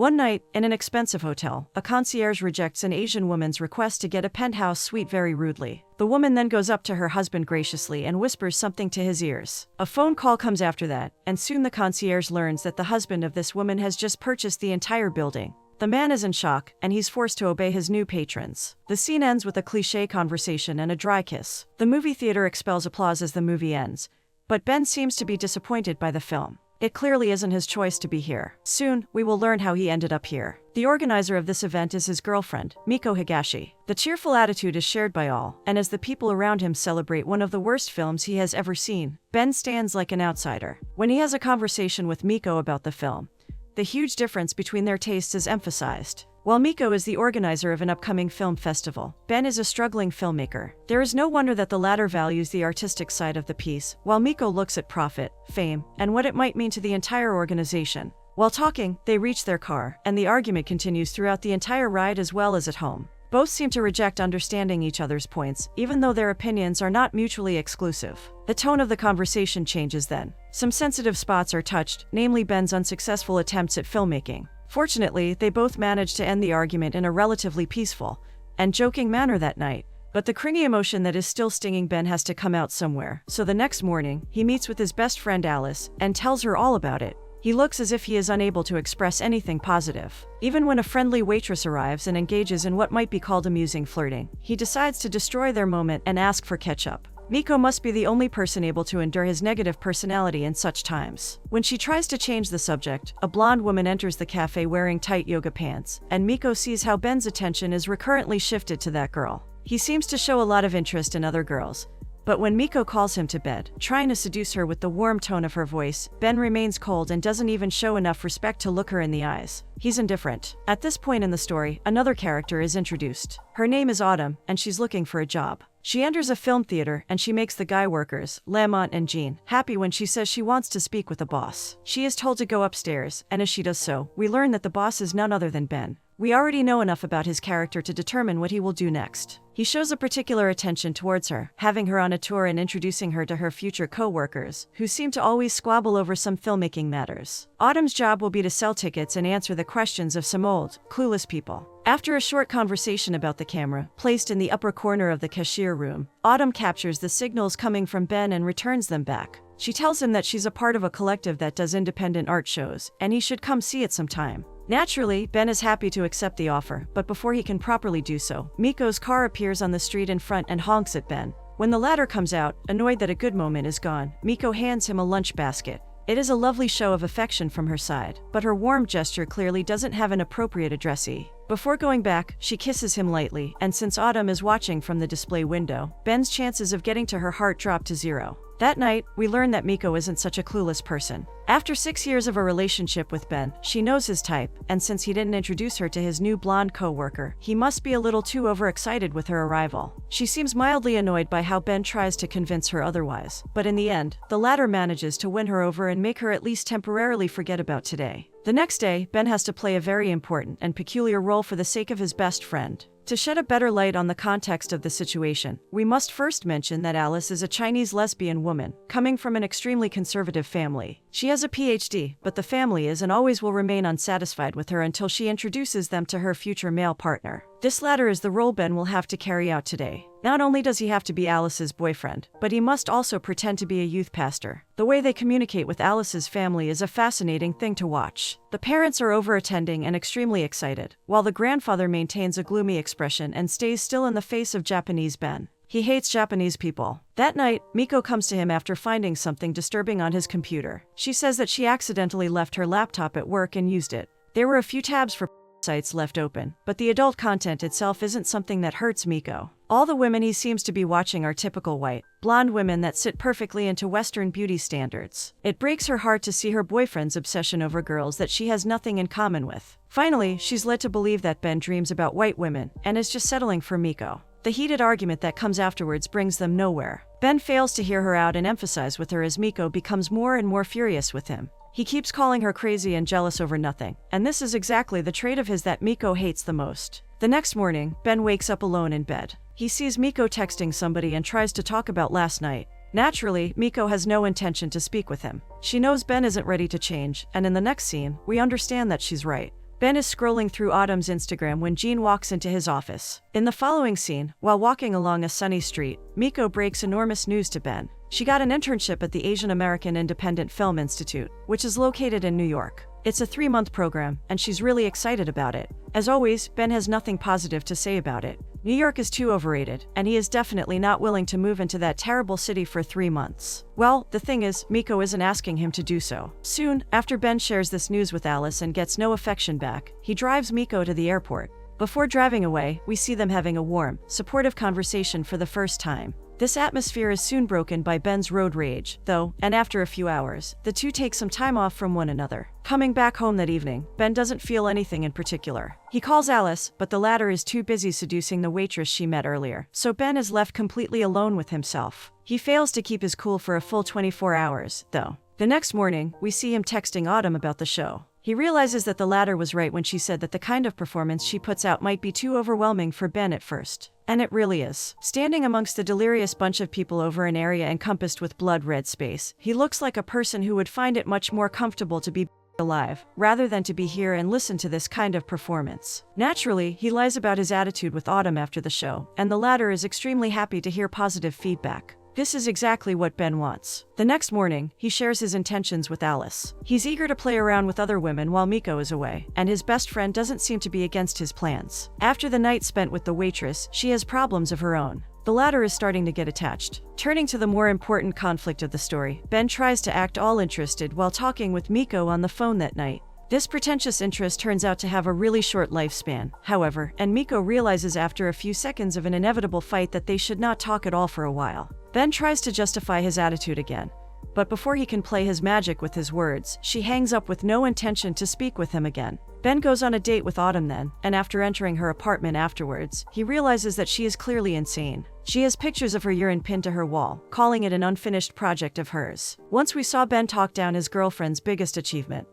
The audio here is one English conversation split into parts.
One night, in an expensive hotel, a concierge rejects an Asian woman's request to get a penthouse suite very rudely. The woman then goes up to her husband graciously and whispers something to his ears. A phone call comes after that, and soon the concierge learns that the husband of this woman has just purchased the entire building. The man is in shock, and he's forced to obey his new patrons. The scene ends with a cliché conversation and a dry kiss. The movie theater expels applause as the movie ends, but Ben seems to be disappointed by the film. It clearly isn't his choice to be here. Soon, we will learn how he ended up here. The organizer of this event is his girlfriend, Miko Higashi. The cheerful attitude is shared by all, and as the people around him celebrate one of the worst films he has ever seen, Ben stands like an outsider. When he has a conversation with Miko about the film, the huge difference between their tastes is emphasized. While Miko is the organizer of an upcoming film festival, Ben is a struggling filmmaker. There is no wonder that the latter values the artistic side of the piece, while Miko looks at profit, fame, and what it might mean to the entire organization. While talking, they reach their car, and the argument continues throughout the entire ride as well as at home. Both seem to reject understanding each other's points, even though their opinions are not mutually exclusive. The tone of the conversation changes then. Some sensitive spots are touched, namely Ben's unsuccessful attempts at filmmaking. Fortunately, they both managed to end the argument in a relatively peaceful and joking manner that night. But the cringy emotion that is still stinging Ben has to come out somewhere, so the next morning, he meets with his best friend Alice and tells her all about it. He looks as if he is unable to express anything positive. Even when a friendly waitress arrives and engages in what might be called amusing flirting, he decides to destroy their moment and ask for ketchup. Miko must be the only person able to endure his negative personality in such times. When she tries to change the subject, a blonde woman enters the cafe wearing tight yoga pants, and Miko sees how Ben's attention is recurrently shifted to that girl. He seems to show a lot of interest in other girls, but when Miko calls him to bed, trying to seduce her with the warm tone of her voice, Ben remains cold and doesn't even show enough respect to look her in the eyes. He's indifferent. At this point in the story, another character is introduced. Her name is Autumn, and she's looking for a job. She enters a film theater, and she makes the guy workers, Lamont and Jean, happy when she says she wants to speak with the boss. She is told to go upstairs, and as she does so, we learn that the boss is none other than Ben. We already know enough about his character to determine what he will do next. He shows a particular attention towards her, having her on a tour and introducing her to her future co-workers, who seem to always squabble over some filmmaking matters. Autumn's job will be to sell tickets and answer the questions of some old, clueless people. After a short conversation about the camera, placed in the upper corner of the cashier room, Autumn captures the signals coming from Ben and returns them back. She tells him that she's a part of a collective that does independent art shows, and he should come see it sometime. Naturally, Ben is happy to accept the offer, but before he can properly do so, Miko's car appears on the street in front and honks at Ben. When the latter comes out, annoyed that a good moment is gone, Miko hands him a lunch basket. It is a lovely show of affection from her side, but her warm gesture clearly doesn't have an appropriate addressee. Before going back, she kisses him lightly, and since Autumn is watching from the display window, Ben's chances of getting to her heart drop to zero. That night, we learn that Miko isn't such a clueless person. After 6 years of a relationship with Ben, she knows his type, and since he didn't introduce her to his new blonde co-worker, he must be a little too overexcited with her arrival. She seems mildly annoyed by how Ben tries to convince her otherwise, but in the end, the latter manages to win her over and make her at least temporarily forget about today. The next day, Ben has to play a very important and peculiar role for the sake of his best friend. To shed a better light on the context of the situation, we must first mention that Alice is a Chinese lesbian woman, coming from an extremely conservative family. She has a PhD, but the family is and always will remain unsatisfied with her until she introduces them to her future male partner. This latter is the role Ben will have to carry out today. Not only does he have to be Alice's boyfriend, but he must also pretend to be a youth pastor. The way they communicate with Alice's family is a fascinating thing to watch. The parents are over-attending and extremely excited, while the grandfather maintains a gloomy expression and stays still in the face of Japanese Ben. He hates Japanese people. That night, Miko comes to him after finding something disturbing on his computer. She says that she accidentally left her laptop at work and used it. There were a few tabs for sites left open, but the adult content itself isn't something that hurts Miko. All the women he seems to be watching are typical white, blonde women that sit perfectly into Western beauty standards. It breaks her heart to see her boyfriend's obsession over girls that she has nothing in common with. Finally, she's led to believe that Ben dreams about white women and is just settling for Miko. The heated argument that comes afterwards brings them nowhere. Ben fails to hear her out and emphasize with her as Miko becomes more and more furious with him. He keeps calling her crazy and jealous over nothing, and this is exactly the trait of his that Miko hates the most. The next morning, Ben wakes up alone in bed. He sees Miko texting somebody and tries to talk about last night. Naturally, Miko has no intention to speak with him. She knows Ben isn't ready to change, and in the next scene, we understand that she's right. Ben is scrolling through Autumn's Instagram when Jean walks into his office. In the following scene, while walking along a sunny street, Miko breaks enormous news to Ben. She got an internship at the Asian American Independent Film Institute, which is located in New York. It's a 3-month program, and she's really excited about it. As always, Ben has nothing positive to say about it. New York is too overrated, and he is definitely not willing to move into that terrible city for 3 months. Well, the thing is, Miko isn't asking him to do so. Soon, after Ben shares this news with Alice and gets no affection back, he drives Miko to the airport. Before driving away, we see them having a warm, supportive conversation for the first time. This atmosphere is soon broken by Ben's road rage, though, and after a few hours, the two take some time off from one another. Coming back home that evening, Ben doesn't feel anything in particular. He calls Alice, but the latter is too busy seducing the waitress she met earlier, so Ben is left completely alone with himself. He fails to keep his cool for a full 24 hours, though. The next morning, we see him texting Autumn about the show. He realizes that the latter was right when she said that the kind of performance she puts out might be too overwhelming for Ben at first. And it really is. Standing amongst the delirious bunch of people over an area encompassed with blood-red space, he looks like a person who would find it much more comfortable to be alive, rather than to be here and listen to this kind of performance. Naturally, he lies about his attitude with Autumn after the show, and the latter is extremely happy to hear positive feedback. This is exactly what Ben wants. The next morning, he shares his intentions with Alice. He's eager to play around with other women while Miko is away, and his best friend doesn't seem to be against his plans. After the night spent with the waitress, she has problems of her own. The latter is starting to get attached. Turning to the more important conflict of the story, Ben tries to act all interested while talking with Miko on the phone that night. This pretentious interest turns out to have a really short lifespan, however, and Miko realizes after a few seconds of an inevitable fight that they should not talk at all for a while. Ben tries to justify his attitude again, but before he can play his magic with his words, she hangs up with no intention to speak with him again. Ben goes on a date with Autumn then, and after entering her apartment afterwards, he realizes that she is clearly insane. She has pictures of her urine pinned to her wall, calling it an unfinished project of hers. Once we saw Ben talk down his girlfriend's biggest achievement,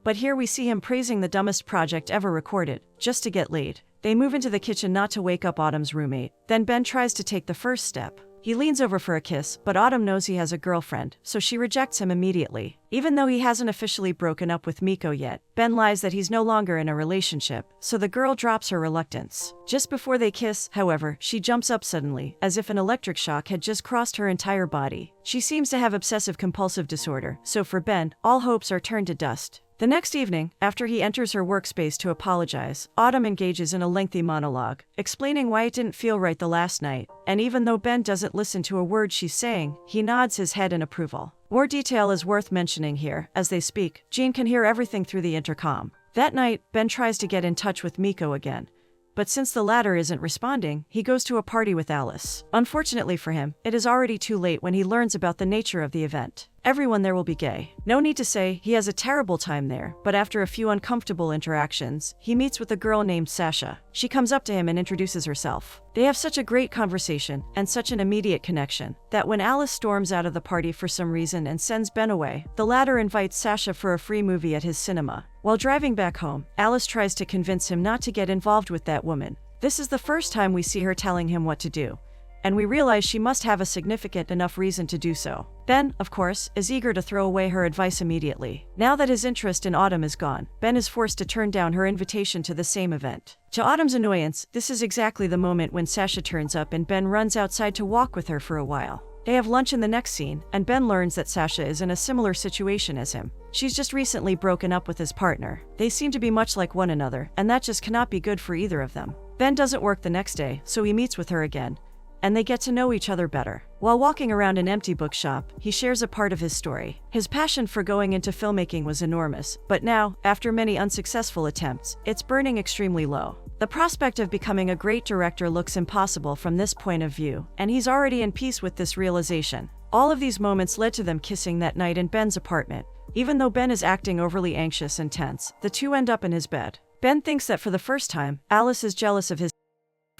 but here we see him praising the dumbest project ever recorded, just to get laid. They move into the kitchen not to wake up Autumn's roommate. Then Ben tries to take the first step. He leans over for a kiss, but Autumn knows he has a girlfriend, so she rejects him immediately. Even though he hasn't officially broken up with Miko yet, Ben lies that he's no longer in a relationship, so the girl drops her reluctance. Just before they kiss, however, she jumps up suddenly, as if an electric shock had just crossed her entire body. She seems to have obsessive-compulsive disorder, so for Ben, all hopes are turned to dust. The next evening, after he enters her workspace to apologize, Autumn engages in a lengthy monologue, explaining why it didn't feel right the last night, and even though Ben doesn't listen to a word she's saying, he nods his head in approval. More detail is worth mentioning here. As they speak, Jean can hear everything through the intercom. That night, Ben tries to get in touch with Miko again, but since the latter isn't responding, he goes to a party with Alice. Unfortunately for him, it is already too late when he learns about the nature of the event. Everyone there will be gay. No need to say, he has a terrible time there, but after a few uncomfortable interactions, he meets with a girl named Sasha. She comes up to him and introduces herself. They have such a great conversation, and such an immediate connection, that when Alice storms out of the party for some reason and sends Ben away, the latter invites Sasha for a free movie at his cinema. While driving back home, Alice tries to convince him not to get involved with that woman. This is the first time we see her telling him what to do, and we realize she must have a significant enough reason to do so. Ben, of course, is eager to throw away her advice immediately. Now that his interest in Autumn is gone, Ben is forced to turn down her invitation to the same event. To Autumn's annoyance, this is exactly the moment when Sasha turns up and Ben runs outside to walk with her for a while. They have lunch in the next scene, and Ben learns that Sasha is in a similar situation as him. She's just recently broken up with his partner. They seem to be much like one another, and that just cannot be good for either of them. Ben doesn't work the next day, so he meets with her again, and they get to know each other better. While walking around an empty bookshop, he shares a part of his story. His passion for going into filmmaking was enormous, but now, after many unsuccessful attempts, it's burning extremely low. The prospect of becoming a great director looks impossible from this point of view, and he's already in peace with this realization. All of these moments led to them kissing that night in Ben's apartment. Even though Ben is acting overly anxious and tense, the two end up in his bed. Ben thinks that for the first time, Alice is jealous of his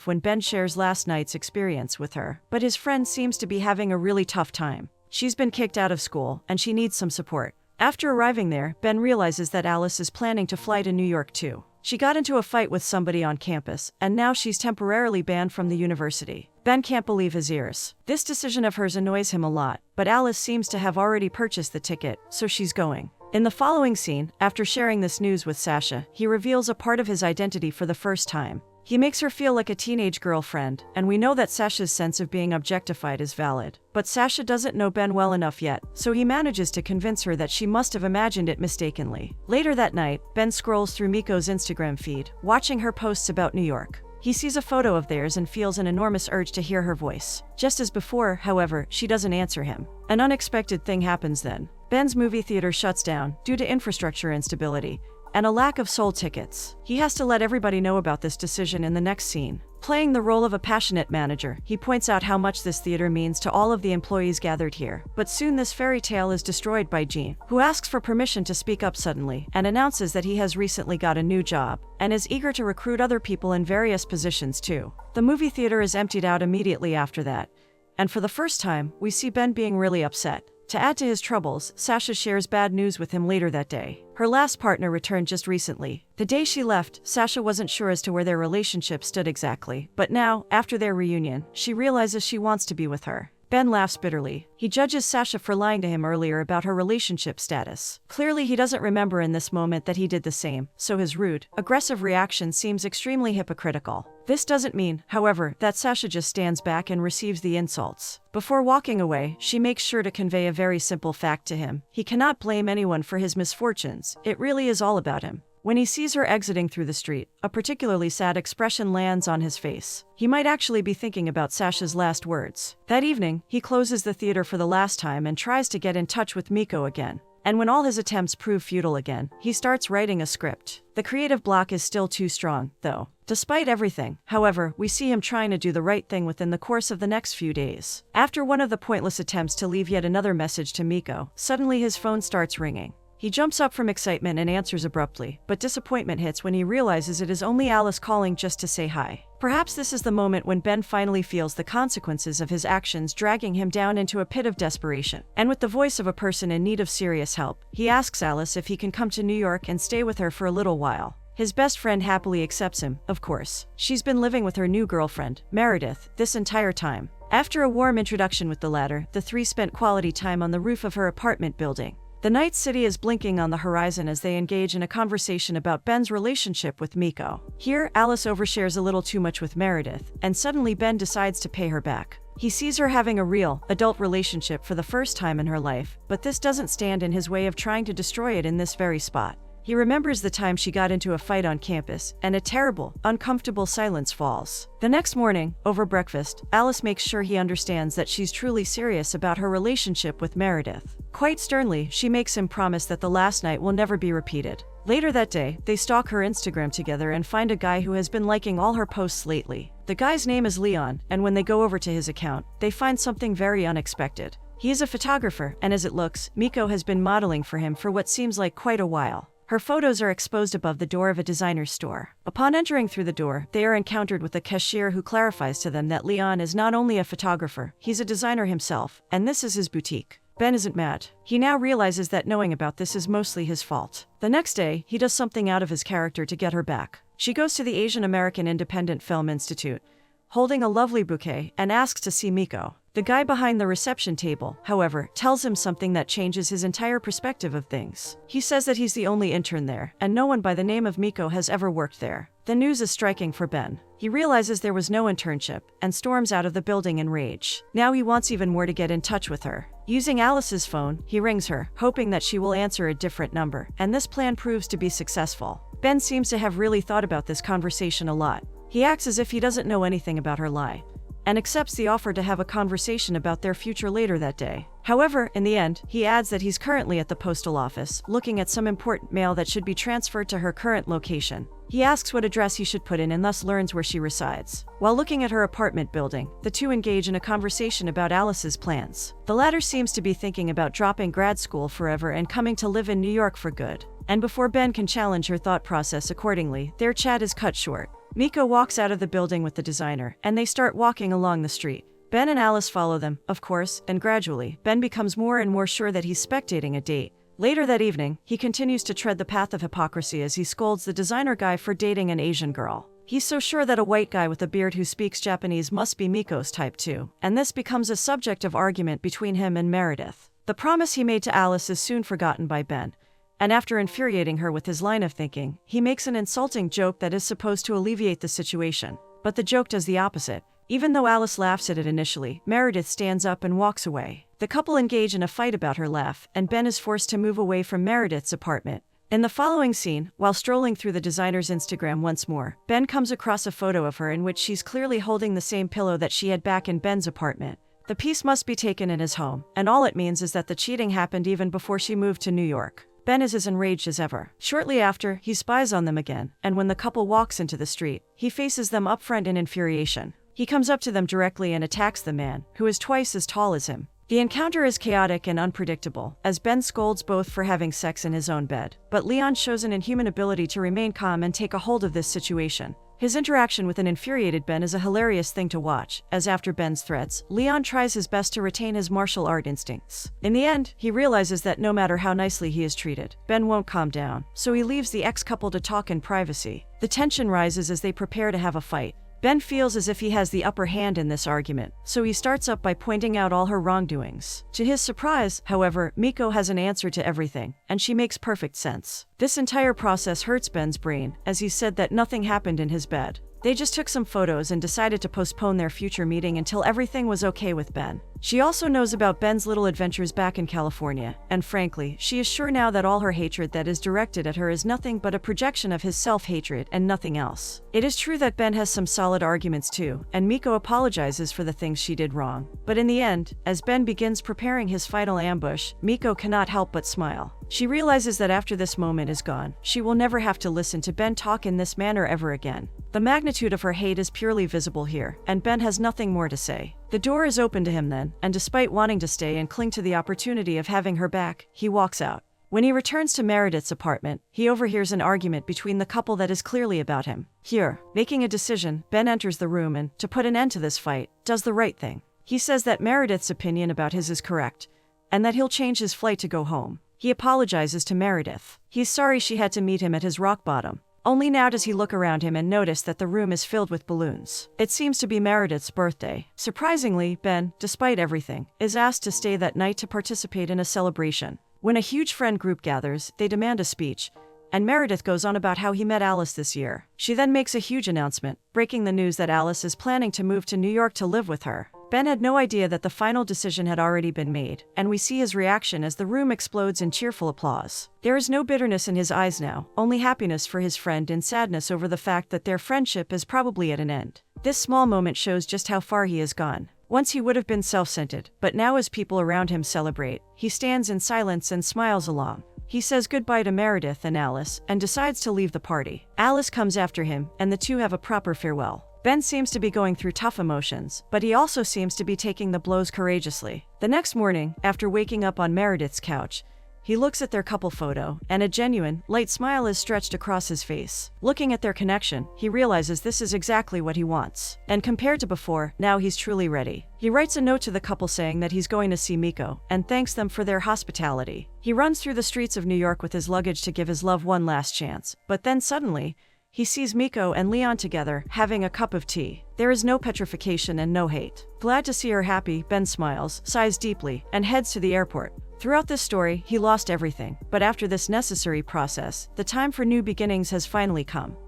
when Ben shares last night's experience with her, but his friend seems to be having a really tough time. She's been kicked out of school, and she needs some support. After arriving there, Ben realizes that Alice is planning to fly to New York too. She got into a fight with somebody on campus, and now she's temporarily banned from the university. Ben can't believe his ears. This decision of hers annoys him a lot, but Alice seems to have already purchased the ticket, so she's going. In the following scene, after sharing this news with Sasha, he reveals a part of his identity for the first time. He makes her feel like a teenage girlfriend, and we know that Sasha's sense of being objectified is valid. But Sasha doesn't know Ben well enough yet, so he manages to convince her that she must have imagined it mistakenly. Later that night, Ben scrolls through Miko's Instagram feed, watching her posts about New York. He sees a photo of theirs and feels an enormous urge to hear her voice. Just as before, however, she doesn't answer him. An unexpected thing happens then. Ben's movie theater shuts down due to infrastructure instability and a lack of sold tickets. He has to let everybody know about this decision in the next scene. Playing the role of a passionate manager, he points out how much this theater means to all of the employees gathered here. But soon this fairy tale is destroyed by Jean, who asks for permission to speak up suddenly and announces that he has recently got a new job and is eager to recruit other people in various positions too. The movie theater is emptied out immediately after that, and for the first time, we see Ben being really upset. To add to his troubles, Sasha shares bad news with him later that day. Her last partner returned just recently. The day she left, Sasha wasn't sure as to where their relationship stood exactly, but now, after their reunion, she realizes she wants to be with her. Ben laughs bitterly. He judges Sasha for lying to him earlier about her relationship status. Clearly, he doesn't remember in this moment that he did the same, so his rude, aggressive reaction seems extremely hypocritical. This doesn't mean, however, that Sasha just stands back and receives the insults. Before walking away, she makes sure to convey a very simple fact to him. He cannot blame anyone for his misfortunes. It really is all about him. When he sees her exiting through the street, a particularly sad expression lands on his face. He might actually be thinking about Sasha's last words. That evening, he closes the theater for the last time and tries to get in touch with Miko again. And when all his attempts prove futile again, he starts writing a script. The creative block is still too strong, though. Despite everything, however, we see him trying to do the right thing within the course of the next few days. After one of the pointless attempts to leave yet another message to Miko, suddenly his phone starts ringing. He jumps up from excitement and answers abruptly, but disappointment hits when he realizes it is only Alice calling just to say hi. Perhaps this is the moment when Ben finally feels the consequences of his actions dragging him down into a pit of desperation. And with the voice of a person in need of serious help, he asks Alice if he can come to New York and stay with her for a little while. His best friend happily accepts him, of course. She's been living with her new girlfriend, Meredith, this entire time. After a warm introduction with the latter, the three spent quality time on the roof of her apartment building. The night city is blinking on the horizon as they engage in a conversation about Ben's relationship with Miko. Here, Alice overshares a little too much with Meredith, and suddenly Ben decides to pay her back. He sees her having a real, adult relationship for the first time in her life, but this doesn't stand in his way of trying to destroy it in this very spot. He remembers the time she got into a fight on campus, and a terrible, uncomfortable silence falls. The next morning, over breakfast, Alice makes sure he understands that she's truly serious about her relationship with Meredith. Quite sternly, she makes him promise that the last night will never be repeated. Later that day, they stalk her Instagram together and find a guy who has been liking all her posts lately. The guy's name is Leon, and when they go over to his account, they find something very unexpected. He is a photographer, and as it looks, Miko has been modeling for him for what seems like quite a while. Her photos are exposed above the door of a designer store. Upon entering through the door, they are encountered with a cashier who clarifies to them that Leon is not only a photographer, he's a designer himself, and this is his boutique. Ben isn't mad. He now realizes that knowing about this is mostly his fault. The next day, he does something out of his character to get her back. She goes to the Asian American Independent Film Institute, holding a lovely bouquet, and asks to see Miko. The guy behind the reception table, however, tells him something that changes his entire perspective of things. He says that he's the only intern there, and no one by the name of Miko has ever worked there. The news is striking for Ben. He realizes there was no internship, and storms out of the building in rage. Now he wants even more to get in touch with her. Using Alice's phone, he rings her, hoping that she will answer a different number, and this plan proves to be successful. Ben seems to have really thought about this conversation a lot. He acts as if he doesn't know anything about her lie, and accepts the offer to have a conversation about their future later that day. However, in the end, he adds that he's currently at the postal office, looking at some important mail that should be transferred to her current location. He asks what address he should put in and thus learns where she resides. While looking at her apartment building, the two engage in a conversation about Alice's plans. The latter seems to be thinking about dropping grad school forever and coming to live in New York for good. And before Ben can challenge her thought process accordingly, their chat is cut short. Miko walks out of the building with the designer, and they start walking along the street. Ben and Alice follow them, of course, and gradually, Ben becomes more and more sure that he's spectating a date. Later that evening, he continues to tread the path of hypocrisy as he scolds the designer guy for dating an Asian girl. He's so sure that a white guy with a beard who speaks Japanese must be Miko's type too, and this becomes a subject of argument between him and Meredith. The promise he made to Alice is soon forgotten by Ben, and after infuriating her with his line of thinking, he makes an insulting joke that is supposed to alleviate the situation. But the joke does the opposite. Even though Alice laughs at it initially, Meredith stands up and walks away. The couple engage in a fight about her laugh, and Ben is forced to move away from Meredith's apartment. In the following scene, while strolling through the designer's Instagram once more, Ben comes across a photo of her in which she's clearly holding the same pillow that she had back in Ben's apartment. The piece must be taken in his home, and all it means is that the cheating happened even before she moved to New York. Ben is as enraged as ever. Shortly after, he spies on them again, and when the couple walks into the street, he faces them up front in infuriation. He comes up to them directly and attacks the man, who is twice as tall as him. The encounter is chaotic and unpredictable, as Ben scolds both for having sex in his own bed. But Leon shows an inhuman ability to remain calm and take a hold of this situation. His interaction with an infuriated Ben is a hilarious thing to watch, as after Ben's threats, Leon tries his best to retain his martial art instincts. In the end, he realizes that no matter how nicely he is treated, Ben won't calm down, so he leaves the ex-couple to talk in privacy. The tension rises as they prepare to have a fight. Ben feels as if he has the upper hand in this argument, so he starts up by pointing out all her wrongdoings. To his surprise, however, Miko has an answer to everything, and she makes perfect sense. This entire process hurts Ben's brain, as he said that nothing happened in his bed. They just took some photos and decided to postpone their future meeting until everything was okay with Ben. She also knows about Ben's little adventures back in California, and frankly, she is sure now that all her hatred that is directed at her is nothing but a projection of his self-hatred and nothing else. It is true that Ben has some solid arguments too, and Miko apologizes for the things she did wrong. But in the end, as Ben begins preparing his final ambush, Miko cannot help but smile. She realizes that after this moment is gone, she will never have to listen to Ben talk in this manner ever again. The magnitude of her hate is purely visible here, and Ben has nothing more to say. The door is open to him then, and despite wanting to stay and cling to the opportunity of having her back, he walks out. When he returns to Meredith's apartment, he overhears an argument between the couple that is clearly about him. Here, making a decision, Ben enters the room and, to put an end to this fight, does the right thing. He says that Meredith's opinion about his is correct, and that he'll change his flight to go home. He apologizes to Meredith. He's sorry she had to meet him at his rock bottom. Only now does he look around him and notice that the room is filled with balloons. It seems to be Meredith's birthday. Surprisingly, Ben, despite everything, is asked to stay that night to participate in a celebration. When a huge friend group gathers, they demand a speech, and Meredith goes on about how he met Alice this year. She then makes a huge announcement, breaking the news that Alice is planning to move to New York to live with her. Ben had no idea that the final decision had already been made, and we see his reaction as the room explodes in cheerful applause. There is no bitterness in his eyes now, only happiness for his friend and sadness over the fact that their friendship is probably at an end. This small moment shows just how far he has gone. Once he would have been self-centered, but now as people around him celebrate, he stands in silence and smiles along. He says goodbye to Meredith and Alice, and decides to leave the party. Alice comes after him, and the two have a proper farewell. Ben seems to be going through tough emotions, but he also seems to be taking the blows courageously. The next morning, after waking up on Meredith's couch, he looks at their couple photo, and a genuine, light smile is stretched across his face. Looking at their connection, he realizes this is exactly what he wants. And compared to before, now he's truly ready. He writes a note to the couple saying that he's going to see Miko, and thanks them for their hospitality. He runs through the streets of New York with his luggage to give his love one last chance, but then suddenly, he sees Miko and Leon together, having a cup of tea. There is no petrification and no hate. Glad to see her happy, Ben smiles, sighs deeply, and heads to the airport. Throughout this story, he lost everything, but after this necessary process, the time for new beginnings has finally come.